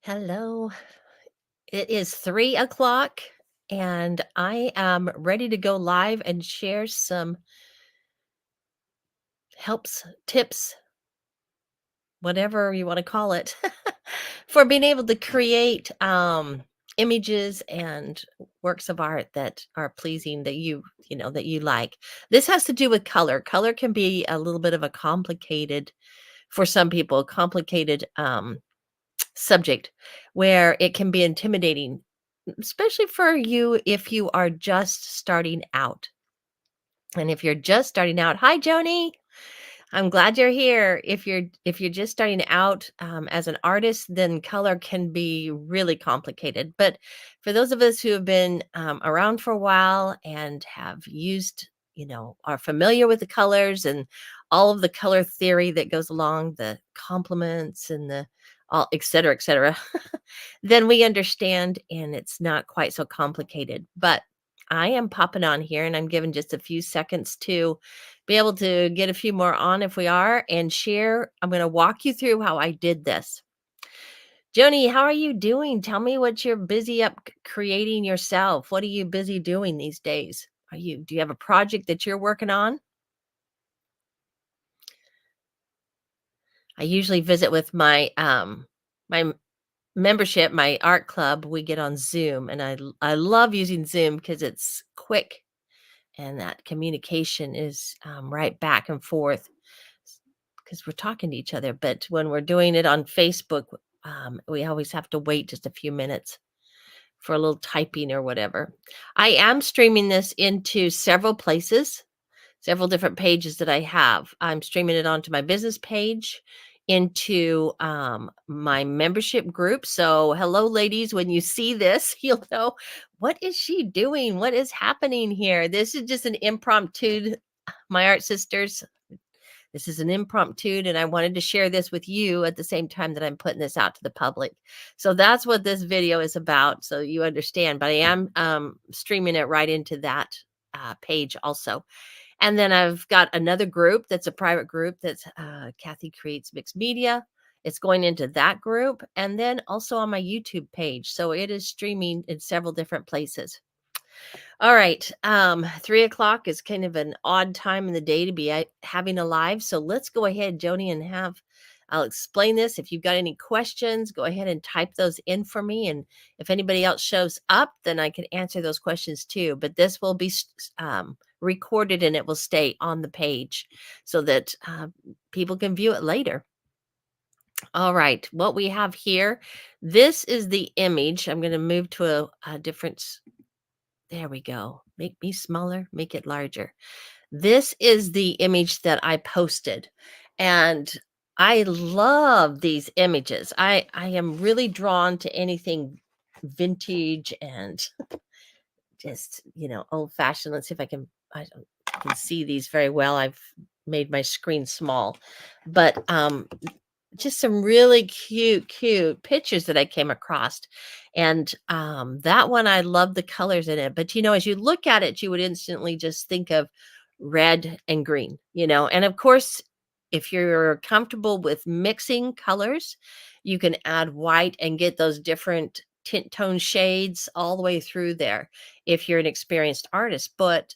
Hello. It is 3 o'clock, and I am ready to go live and share some helps, tips, whatever you want to call it, for being able to create images and works of art that are pleasing that that you like. This has to do with color. Color can be a little bit of a complicated, for some people, complicated subject where it can be intimidating, especially for you if you are just starting out. And if you're just starting out, hi Joni, I'm glad you're here. If you're just starting out as an artist, then color can be really complicated. But for those of us who have been around for a while and have used, are familiar with the colors and all of the color theory that goes along, the complements and the all, et cetera, then we understand and it's not quite so complicated. But I am popping on here and I'm given just a few seconds to be able to get a few more on if we are and share. I'm going to walk you through how I did this. Joni, how are you doing? Tell me what you're busy up creating yourself. What are you busy doing these days? Do you have a project that you're working on? I usually visit with my membership, my art club. We get on Zoom and I love using Zoom because it's quick and that communication is right back and forth because we're talking to each other. But when we're doing it on Facebook, we always have to wait just a few minutes for a little typing or whatever. I am streaming this into several places, several different pages that I have. I'm streaming it onto my business page, into my membership group. So, hello, ladies. When you see this, you'll know what is she doing? What is happening here? This is just an impromptu, my art sisters. This is an impromptu, and I wanted to share this with you at the same time that I'm putting this out to the public. So that's what this video is about, so you understand. But I am streaming it right into that page also. And then I've got another group that's a private group that's Kathy Creates Mixed Media. It's going into that group and then also on my YouTube page. So it is streaming in several different places. All right. 3 o'clock is kind of an odd time in the day to be having a live. So let's go ahead, Joni, and I'll explain this. If you've got any questions, go ahead and type those in for me. And if anybody else shows up, then I can answer those questions too. But this will be recorded and it will stay on the page so that people can view it later. All right. What we have here, this is the image. I'm going to move to a different. There we go. Make me smaller, make it larger. This is the image that I posted, and I love these images. I am really drawn to anything vintage and just, old fashioned. Let's see if I can see these very well. I've made my screen small, but just some really cute pictures that I came across. And that one, I love the colors in it. But, as you look at it, you would instantly just think of red and green, And of course, if you're comfortable with mixing colors, you can add white and get those different tint tone shades all the way through there if you're an experienced artist. But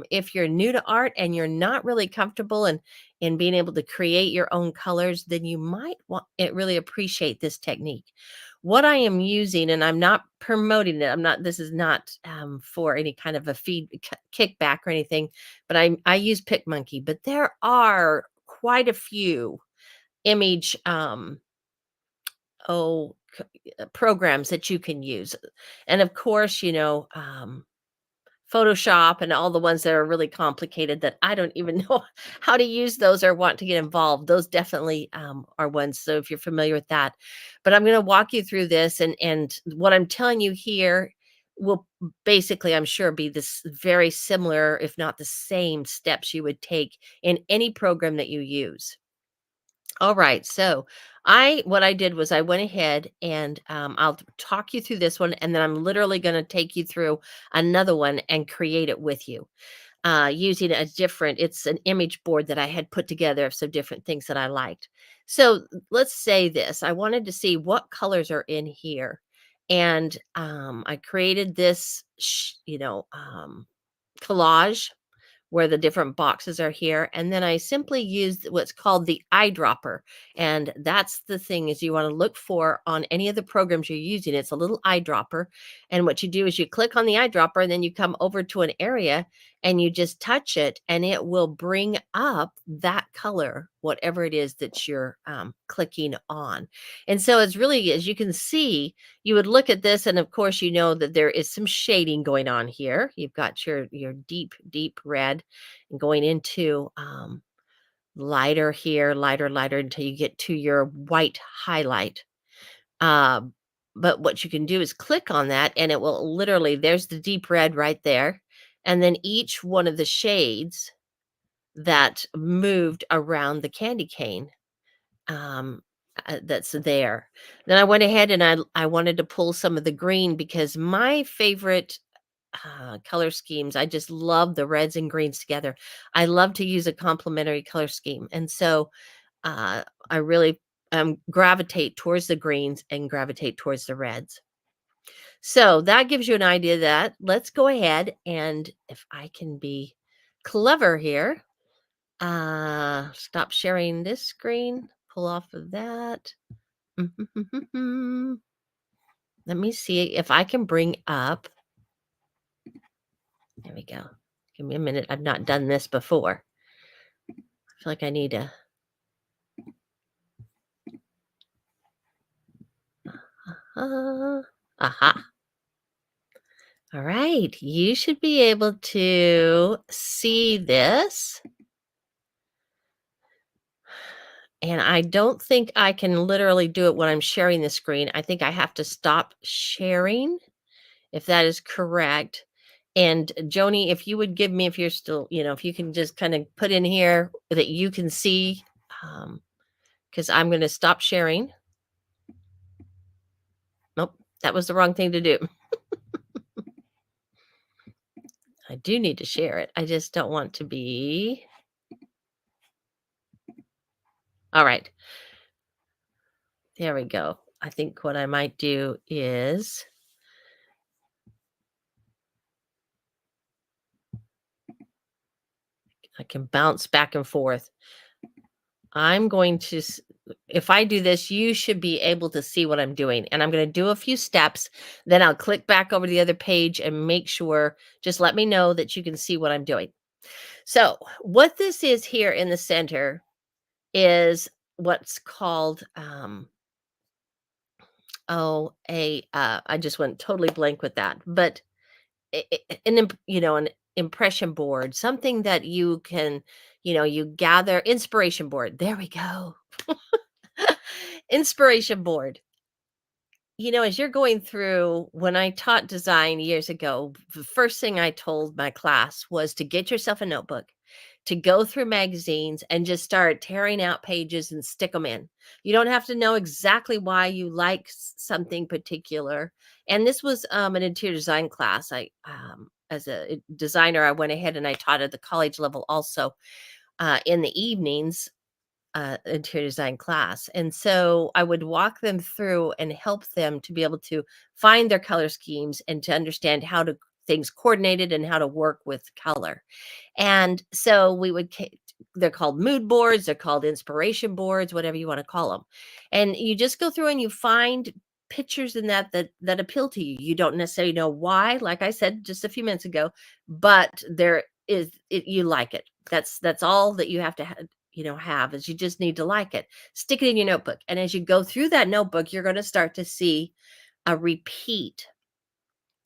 if you're new to art and you're not really comfortable in being able to create your own colors, then you might really appreciate this technique. What I am using, and I'm not promoting it, this is not for any kind of a kickback or anything, but I use PicMonkey, but there are quite a few image oh programs that you can use. And of course, Photoshop and all the ones that are really complicated that I don't even know how to use those or want to get involved. Those definitely are ones. So if you're familiar with that, but I'm going to walk you through this, and what I'm telling you here will basically, I'm sure, be this very similar, if not the same steps you would take in any program that you use. All right. So what I did was I went ahead and I'll talk you through this one, and then I'm literally going to take you through another one and create it with you. using a different it's an image board that I had put together of some different things that I liked. So let's say this. I wanted to see what colors are in here. And I created this, collage where the different boxes are here. And then I simply used what's called the eyedropper. And that's the thing is you want to look for on any of the programs you're using. It's a little eyedropper. And what you do is you click on the eyedropper and then you come over to an area and you just touch it and it will bring up that color, whatever it is that you're clicking on. And so it's really, as you can see, you would look at this and of course you know that there is some shading going on here. You've got your deep red and going into lighter here, lighter until you get to your white highlight. um, but what you can do is click on that and it will literally, there's the deep red right there, and then each one of the shades that moved around the candy cane, um, that's there. Then I went ahead and I wanted to pull some of the green because my favorite color schemes, I just love the reds and greens together. I love to use a complementary color scheme, and so I really gravitate towards the greens and gravitate towards the reds. So that gives you an idea that let's go ahead and if I can be clever here, stop sharing this screen, pull off of that. Let me see if I can bring up. There we go. Give me a minute. I've not done this before. I feel like I need to. Aha. All right. You should be able to see this. And I don't think I can literally do it when I'm sharing the screen. I think I have to stop sharing, if that is correct. And Joni, if you would give me, if you're still, if you can just kind of put in here that you can see, because I'm going to stop sharing. Nope, that was the wrong thing to do. I do need to share it. I just don't want to be. All right. There we go. I think what I might do is I can bounce back and forth. I'm going to, if I do this, you should be able to see what I'm doing. And I'm going to do a few steps. Then I'll click back over to the other page and make sure, just let me know that you can see what I'm doing. So what this is here in the center is what's called, I just went totally blank with that, but an impression board, something that you can, you gather inspiration board. There we go. Inspiration board. As you're going through, when I taught design years ago, the first thing I told my class was to get yourself a notebook, to go through magazines and just start tearing out pages and stick them in. You don't have to know exactly why you like something particular. And this was an interior design class. As a designer, I went ahead and I taught at the college level also in the evenings, interior design class. And so I would walk them through and help them to be able to find their color schemes and to understand how to things coordinated and how to work with color. And so they're called mood boards, they're called inspiration boards, whatever you want to call them. And you just go through and you find pictures in that appeal to you. You don't necessarily know why, like I said just a few minutes ago, but you like it. That's all that you have to have is you just need to like it. Stick it in your notebook. And as you go through that notebook, you're going to start to see a repeat.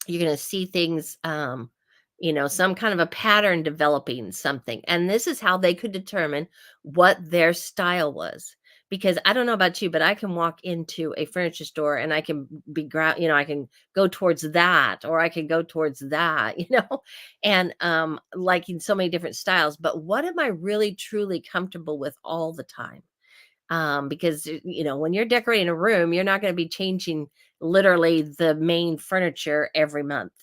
You're going to see things, some kind of a pattern developing something. And this is how they could determine what their style was. Because I don't know about you, but I can walk into a furniture store and I can I can go towards that, or I can go towards that, and liking so many different styles. But what am I really truly comfortable with all the time? because when you're decorating a room, you're not going to be changing literally the main furniture every month.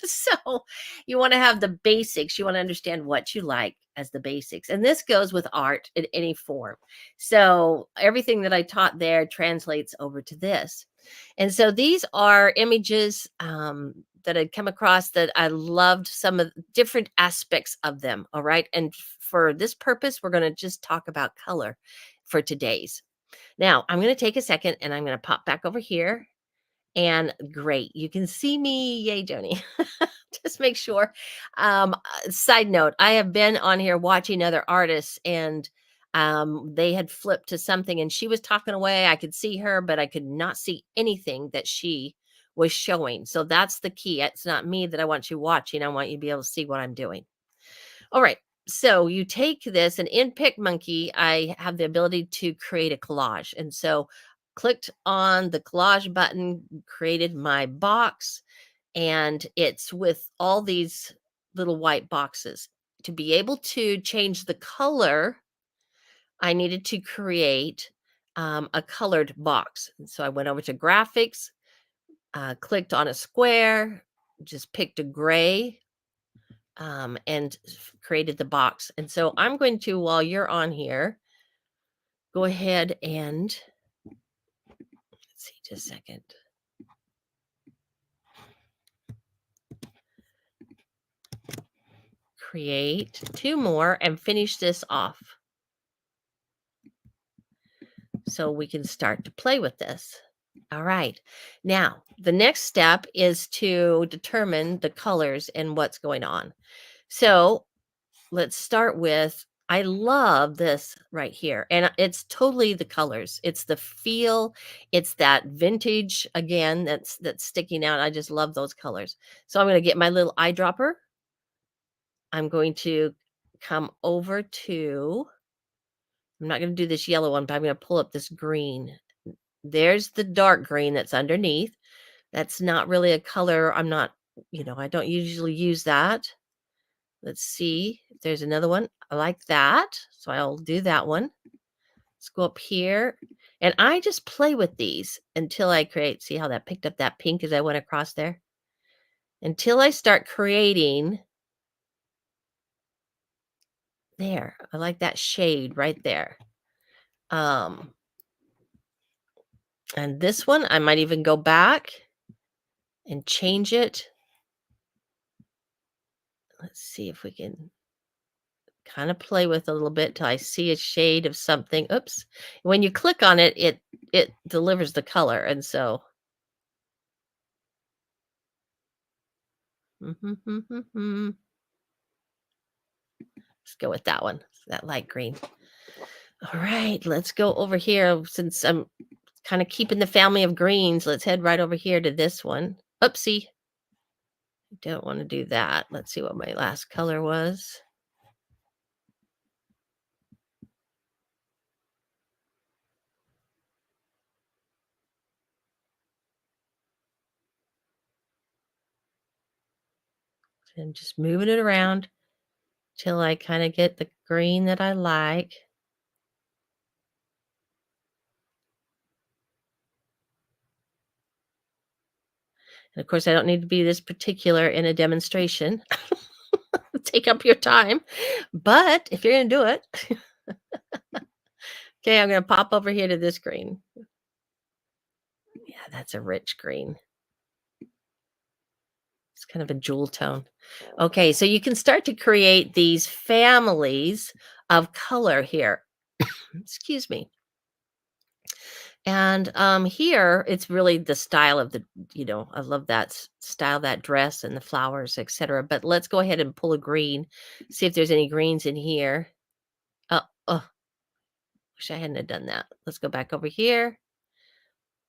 So you want to have the basics. You want to understand what you like as the basics. And this goes with art in any form. So everything that I taught there translates over to this. And so these are images that I'd come across that I loved some of the different aspects of them. All right. And for this purpose, we're going to just talk about color for today's. Now, I'm going to take a second and I'm going to pop back over here. And great, you can see me. Yay, Joni. Just make sure. Side note, I have been on here watching other artists and they had flipped to something and she was talking away. I could see her, but I could not see anything that she was showing. So that's the key. It's not me that I want you watching. I want you to be able to see what I'm doing. All right. So you take this, and in PicMonkey, I have the ability to create a collage. And so clicked on the collage button, created my box, and it's with all these little white boxes. To be able to change the color, I needed to create a colored box. And so I went over to graphics, clicked on a square, just picked a gray, and created the box. And so I'm going to, while you're on here, go ahead and let's see, just a second. Create two more and finish this off. So we can start to play with this. All right. Now, the next step is to determine the colors and what's going on. So let's start with, I love this right here. And it's totally the colors. It's the feel. It's that vintage again that's sticking out. I just love those colors. So I'm going to get my little eyedropper. I'm going to come over to, I'm not going to do this yellow one, but I'm going to pull up this green. There's the dark green that's underneath. That's not really a color. I'm not, I don't usually use that. Let's see if there's another one. I like that. So I'll do that one. Let's go up here. And I just play with these until I create. See how that picked up that pink as I went across there? Until I start creating. There. I like that shade right there. And this one, I might even go back and change it. Let's see if we can kind of play with a little bit till I see a shade of something. Oops. When you click on it, it delivers the color. And so let's go with that one, that light green. All right, let's go over here. Since I'm kind of keeping the family of greens, let's head right over here to this one. Oopsie. Don't want to do that. Let's see what my last color was. I'm just moving it around till I kind of get the green that I like. And of course, I don't need to be this particular in a demonstration. Take up your time. But if you're going to do it, okay, I'm going to pop over here to this green. Yeah, that's a rich green. It's kind of a jewel tone. Okay, so you can start to create these families of color here. Excuse me. And here it's really the style of the, I love that style, that dress and the flowers, etc. But let's go ahead and pull a green, see if there's any greens in here. Oh, wish I hadn't have done that. Let's go back over here,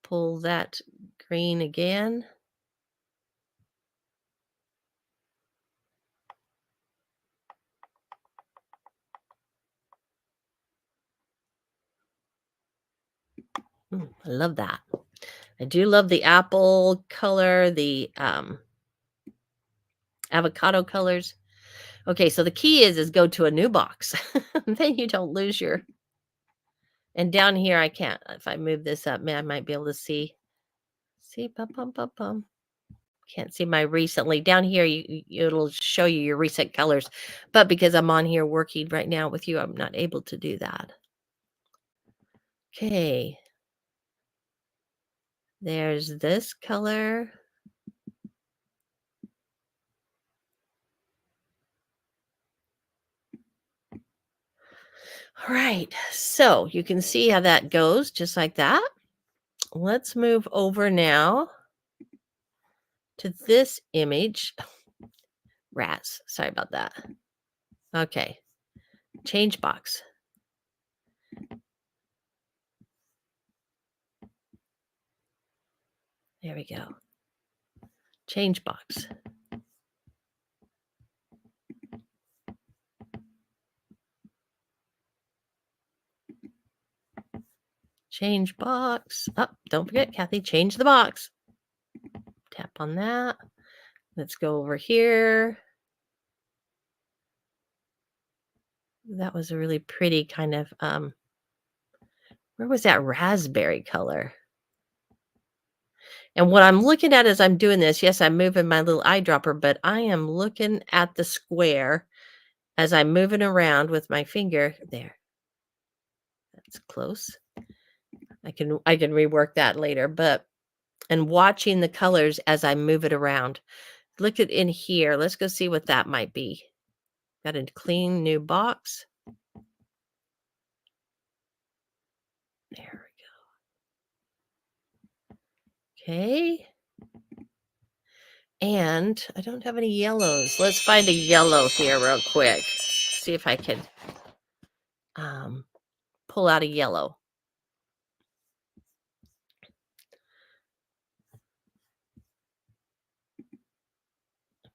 pull that green again. I love that. I do love the apple color, the avocado colors. Okay, so the key is go to a new box. Then you don't lose your And down here, I can't. If I move this up, man, I might be able to see. See, bum, bum, bum, bum. Can't see my recently. Down here, it'll show you your recent colors. But because I'm on here working right now with you, I'm not able to do that. Okay. There's this color. All right. So you can see how that goes, just like that. Let's move over now to this image. Rats. Sorry about that. Okay. Change box. There we go. Change box. Change box. Oh, don't forget, Kathy, change the box. Tap on that. Let's go over here. That was a really pretty kind of, where was that raspberry color? And what I'm looking at as I'm doing this, yes, I'm moving my little eyedropper, but I am looking at the square as I'm moving around with my finger. There. That's close. I can rework that later, but and watching the colors as I move it around. Look at in here. Let's go see what that might be. Got a clean new box. There we go. Okay. And I don't have any yellows. Let's find a yellow here real quick. See if I can pull out a yellow.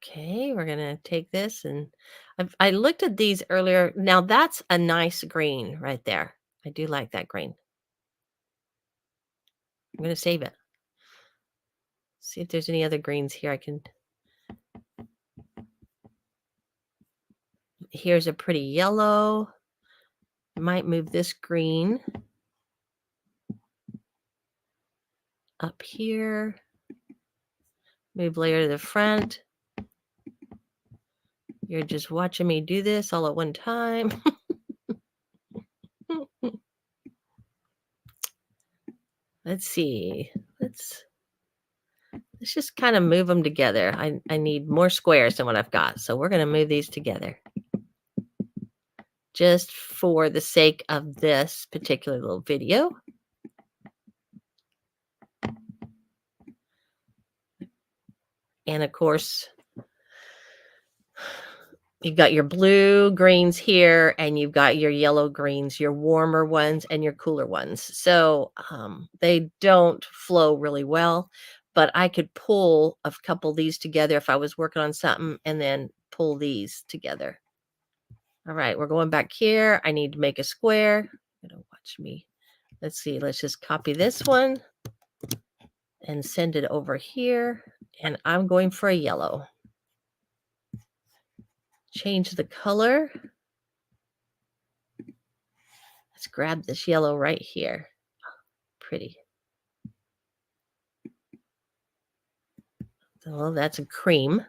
Okay, we're going to take this and I looked at these earlier. Now that's a nice green right there. I do like that green. I'm going to save it. See if there's any other greens here I can. Here's a pretty yellow. Might move this green up here. Move layer to the front. You're just watching me do this all at one time. Let's see. Let's just kind of move them together. I need more squares than what I've got. So we're going to move these together. Just for the sake of this particular little video. And of course, you've got your blue greens here, and you've got your yellow greens, your warmer ones and your cooler ones. So they don't flow really well, but I could pull a couple of these together if I was working on something and then pull these together. All right, we're going back here. I need to make a square. Watch me. Let's see. Let's just copy this one and send it over here. And I'm going for a yellow. Change the color. Let's grab this yellow right here. Pretty. Oh, that's a cream.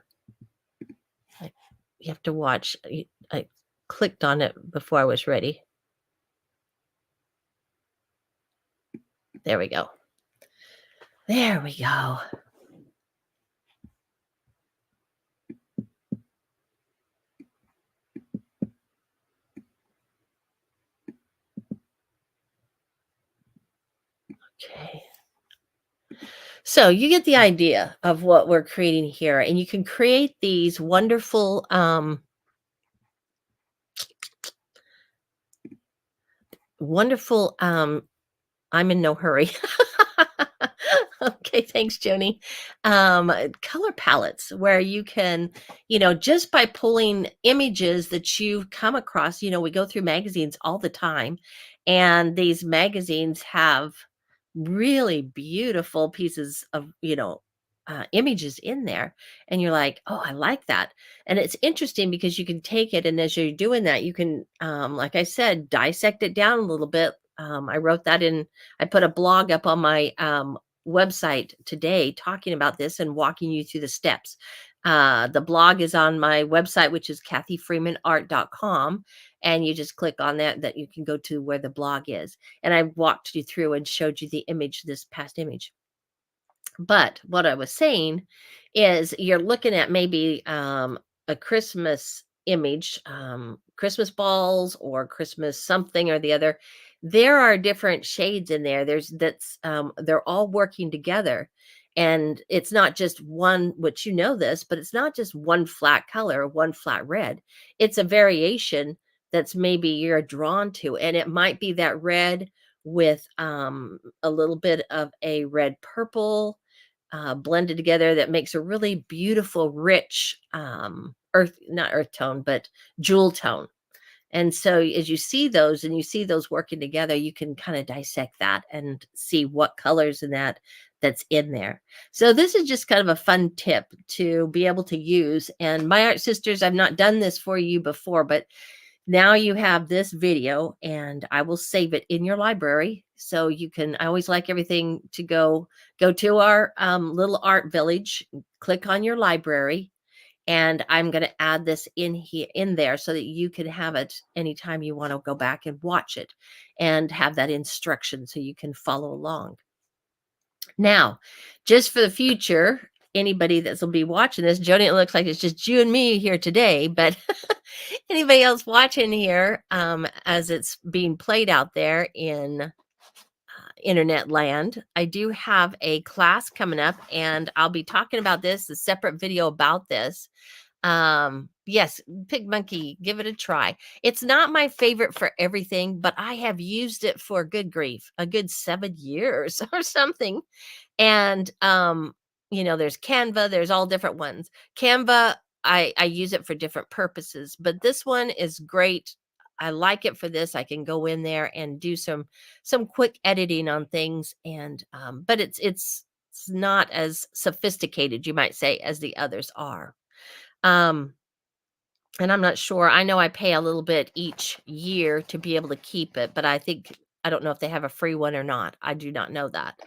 You have to watch. I clicked on it before I was ready. There we go. There we go. Okay. So you get the idea of what we're creating here, and you can create these wonderful I'm in no hurry. Okay, thanks, Joni. Color palettes where you can, just by pulling images that you come across, we go through magazines all the time, and these magazines have really beautiful pieces of, images in there. And you're like, oh, I like that. And it's interesting because you can take it, and as you're doing that, you can, like I said, dissect it down a little bit I wrote that in, I put a blog up on my website today talking about this and walking you through the steps. The blog is on my website, which is kathyfreemanart.com. And you just click on that you can go to where the blog is. And I walked you through and showed you the image, this past image. But what I was saying is you're looking at maybe a Christmas image, Christmas balls or Christmas something or the other. There are different shades in there. They're all working together. And it's not just one, which you know this, but it's not just one flat color, one flat red. It's a variation that's maybe you're drawn to. And it might be that red with a little bit of a red purple blended together that makes a really beautiful, rich not earth tone, but jewel tone. And so as you see those and you see those working together, you can kind of dissect that and see what colors in that's in there. So this is just kind of a fun tip to be able to use. And my art sisters, I've not done this for you before, but now you have this video and I will save it in your library. So you can, I always like everything to go to our little art village, click on your library, and I'm going to add this in there so that you can have it anytime you want to go back and watch it and have that instruction so you can follow along. Now, just for the future, anybody that will be watching this, Joni, it looks like it's just you and me here today, but anybody else watching here, as it's being played out there in internet land, I do have a class coming up and I'll be talking about this, a separate video about this. Yes, Pig Monkey, give it a try. It's not my favorite for everything, but I have used it for good grief, a good 7 years or something. And there's Canva, there's all different ones. Canva, I use it for different purposes, but this one is great. I like it for this. I can go in there and do some quick editing on things, and but it's not as sophisticated, you might say, as the others are. And I'm not sure. I know I pay a little bit each year to be able to keep it, but I don't know if they have a free one or not. I do not know that.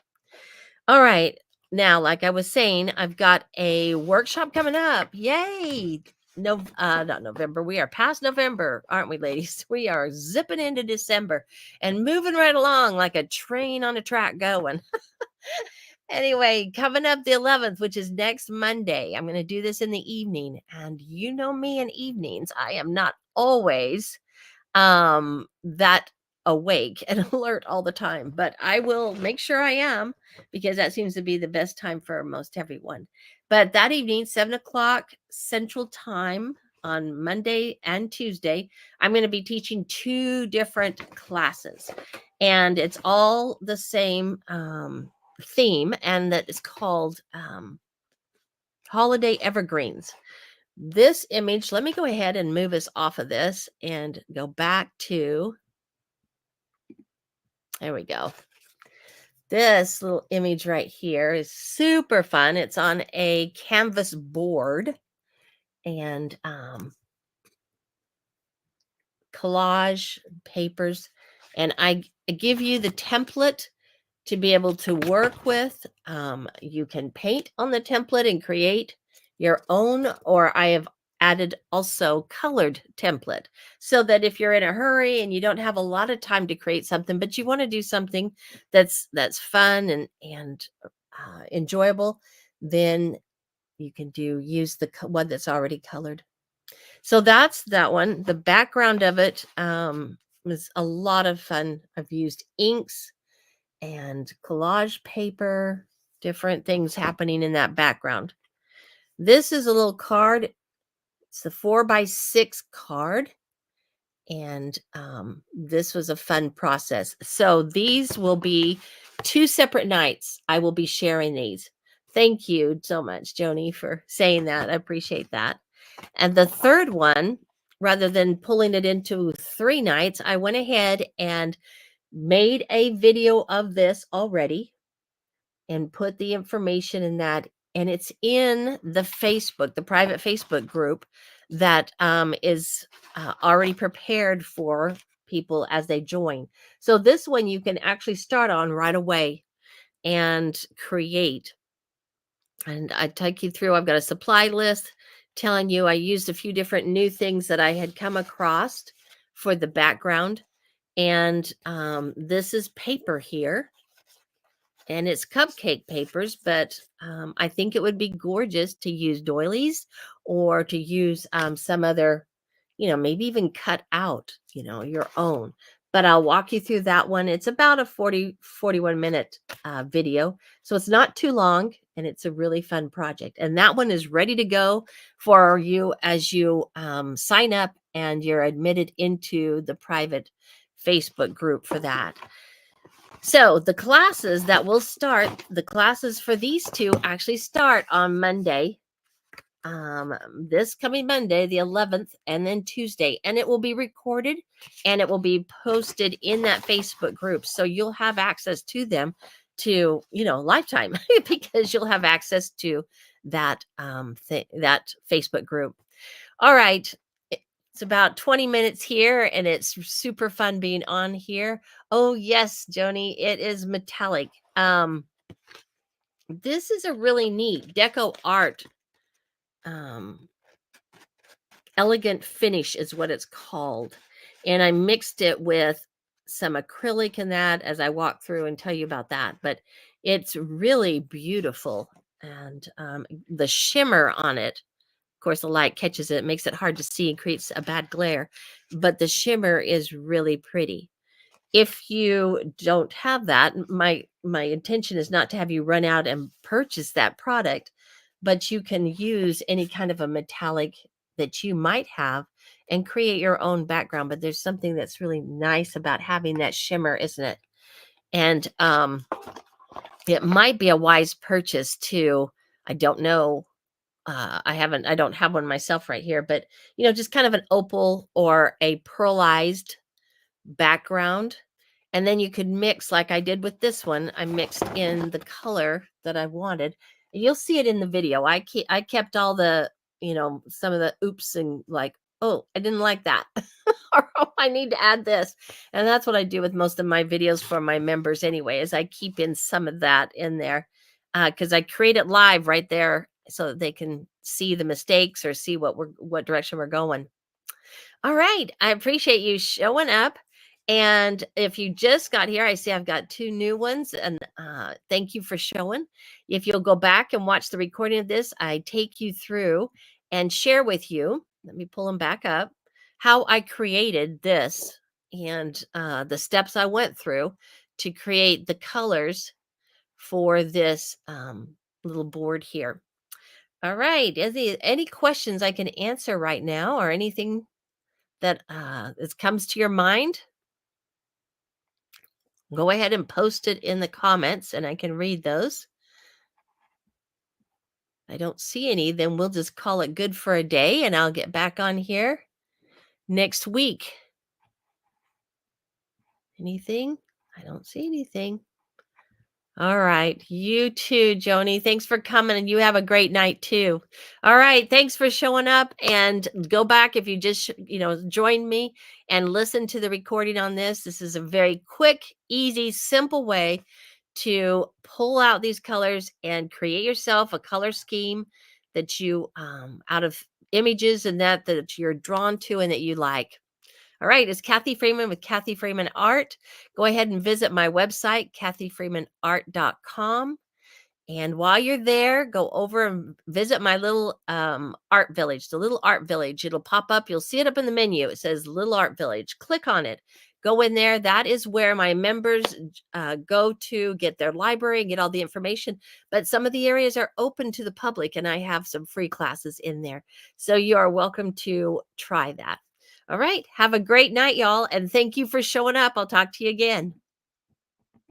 All right. Now, like I was saying, I've got a workshop coming up. Yay. No, not November. We are past November, aren't we, ladies? We are zipping into December and moving right along like a train on a track going. Anyway, coming up the 11th, which is next Monday, I'm going to do this in the evening. And you know me in evenings, I am not always that awake and alert all the time, but I will make sure I am, because that seems to be the best time for most everyone. But that evening, 7 o'clock Central Time on Monday and Tuesday, I'm going to be teaching 2 different classes, and it's all the same theme, and that is called Holiday Evergreens. This image, let me go ahead and move us off of this and go back to, there we go. This little image right here is super fun. It's on a canvas board and collage papers. And I give you the template to be able to work with. You can paint on the template and create your own, or I have added also colored template, so that if you're in a hurry and you don't have a lot of time to create something, but you want to do something that's fun and enjoyable, then you can use the one that's already colored. So that's that one. The background of it was a lot of fun. I've used inks and collage paper, different things happening in that background. This is a little card. It's the 4x6 card. And this was a fun process. So these will be 2 separate nights. I will be sharing these. Thank you so much, Joni, for saying that. I appreciate that. And the third one, rather than pulling it into 3 nights, I went ahead and made a video of this already and put the information in that. And it's in the private Facebook group that is already prepared for people as they join. So this one you can actually start on right away and create. And I take you through, I've got a supply list telling you I used a few different new things that I had come across for the background. And this is paper here, and it's cupcake papers, but I think it would be gorgeous to use doilies or to use some other, maybe even cut out, your own. But I'll walk you through that one. It's about a 41 minute video. So it's not too long, and it's a really fun project. And that one is ready to go for you as you sign up and you're admitted into the private Facebook group for that. So the classes that will start, the classes for these two actually start on Monday, this coming Monday, the 11th, and then Tuesday. And it will be recorded and it will be posted in that Facebook group. So you'll have access to them to, lifetime because you'll have access to that, that Facebook group. All right. It's about 20 minutes here, and it's super fun being on here. Oh, yes, Joni, it is metallic. This is a really neat deco art. Elegant finish is what it's called. And I mixed it with some acrylic in that as I walk through and tell you about that. But it's really beautiful. And the shimmer on it, of course, the light catches it, makes it hard to see and creates a bad glare, but the shimmer is really pretty. If you don't have that, my intention is not to have you run out and purchase that product, but you can use any kind of a metallic that you might have and create your own background. But there's something that's really nice about having that shimmer, isn't it? And it might be a wise purchase too. I don't know, I don't have one myself right here, but just kind of an opal or a pearlized background. And then you could mix like I did with this one. I mixed in the color that I wanted. You'll see it in the video. I kept all the, some of the oops and like, oh, I didn't like that. Or oh, I need to add this. And that's what I do with most of my videos for my members anyway, is I keep in some of that in there. Because I create it live right there so that they can see the mistakes or see what direction we're going. All right. I appreciate you showing up. And if you just got here, I see I've got two new ones, and thank you for showing. If you'll go back and watch the recording of this, I take you through and share with you, let me pull them back up, how I created this and the steps I went through to create the colors for this little board here. All right. Any questions I can answer right now, or anything that comes to your mind? Go ahead and post it in the comments and I can read those. I don't see any, then we'll just call it good for a day and I'll get back on here next week. Anything? I don't see anything. All right. You too, Joni. Thanks for coming, and you have a great night too. All right. Thanks for showing up, and go back if you just, join me and listen to the recording on this. This is a very quick, easy, simple way to pull out these colors and create yourself a color scheme that you, out of images and that you're drawn to and that you like. All right, it's Kathy Freeman with Kathy Freeman Art. Go ahead and visit my website, kathyfreemanart.com. And while you're there, go over and visit my little art village, the little art village. It'll pop up. You'll see it up in the menu. It says Little Art Village. Click on it. Go in there. That is where my members go to get their library and get all the information. But some of the areas are open to the public, and I have some free classes in there. So you are welcome to try that. All right. Have a great night, y'all. And thank you for showing up. I'll talk to you again.